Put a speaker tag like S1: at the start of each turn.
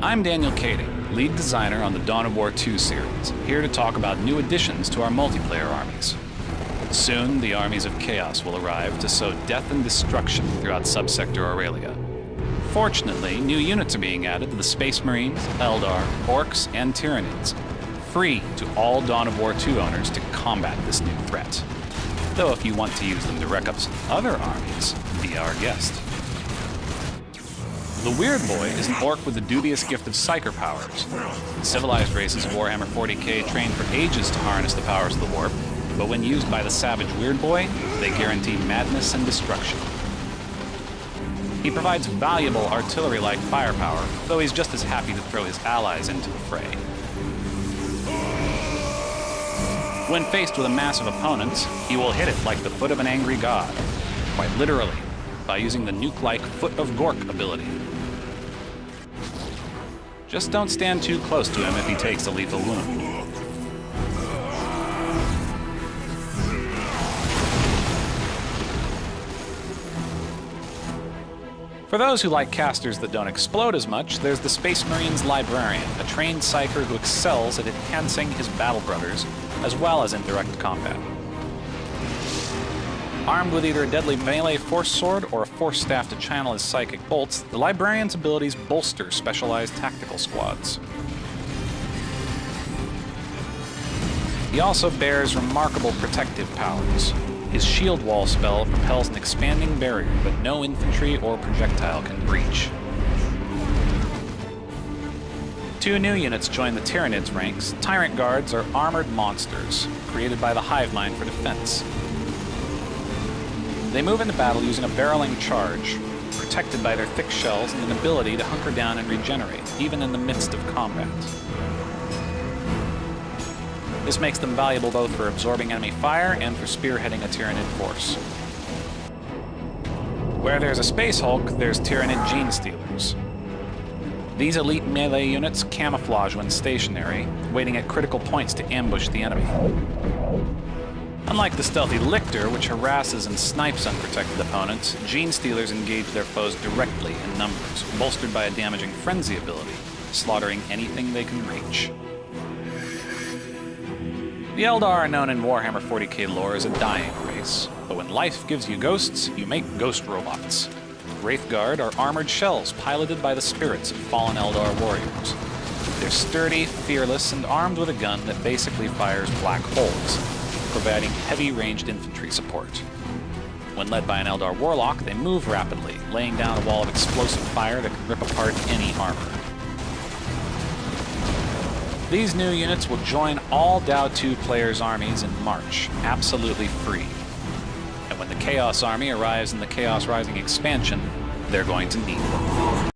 S1: I'm Daniel Kading, lead designer on the Dawn of War 2 series, here to talk about new additions to our multiplayer armies. Soon, the armies of Chaos will arrive to sow death and destruction throughout Subsector Aurelia. Fortunately, new units are being added to the Space Marines, Eldar, Orcs, and Tyranids, free to all Dawn of War 2 owners to combat this new threat. Though if you want to use them to wreck up some other armies, be our guest. The Weird Boy is an orc with the dubious gift of psyker powers. Civilized races of Warhammer 40k trained for ages to harness the powers of the warp, but when used by the savage Weird Boy, they guarantee madness and destruction. He provides valuable artillery-like firepower, though he's just as happy to throw his allies into the fray. When faced with a massive opponent, he will hit it like the foot of an angry god, quite literally, by using the nuke-like Foot of Gork ability. Just don't stand too close to him if he takes a lethal wound. For those who like casters that don't explode as much, there's the Space Marine's Librarian, a trained psyker who excels at enhancing his battle brothers, as well as in direct combat. Armed with either a deadly melee force sword or a force staff to channel his psychic bolts, the Librarian's abilities bolster specialized tactical squads. He also bears remarkable protective powers. His shield wall spell propels an expanding barrier that no infantry or projectile can breach. Two new units join the Tyranids ranks. Tyrant Guards are armored monsters, created by the Hive Mind for defense. They move into battle using a barreling charge, protected by their thick shells and an ability to hunker down and regenerate, even in the midst of combat. This makes them valuable both for absorbing enemy fire and for spearheading a Tyranid force. Where there's a Space Hulk, there's Tyranid Gene Stealers. These elite melee units camouflage when stationary, waiting at critical points to ambush the enemy. Unlike the stealthy Lictor, which harasses and snipes unprotected opponents, Gene Stealers engage their foes directly in numbers, bolstered by a damaging frenzy ability, slaughtering anything they can reach. The Eldar are known in Warhammer 40k lore as a dying race, but when life gives you ghosts, you make ghost robots. Wraithguard are armored shells piloted by the spirits of fallen Eldar warriors. They're sturdy, fearless, and armed with a gun that basically fires black holes, providing heavy ranged infantry support. When led by an Eldar warlock, they move rapidly, laying down a wall of explosive fire that can rip apart any armor. These new units will join all DAO 2 players' armies in March, absolutely free. And when the Chaos Army arrives in the Chaos Rising expansion, they're going to need them.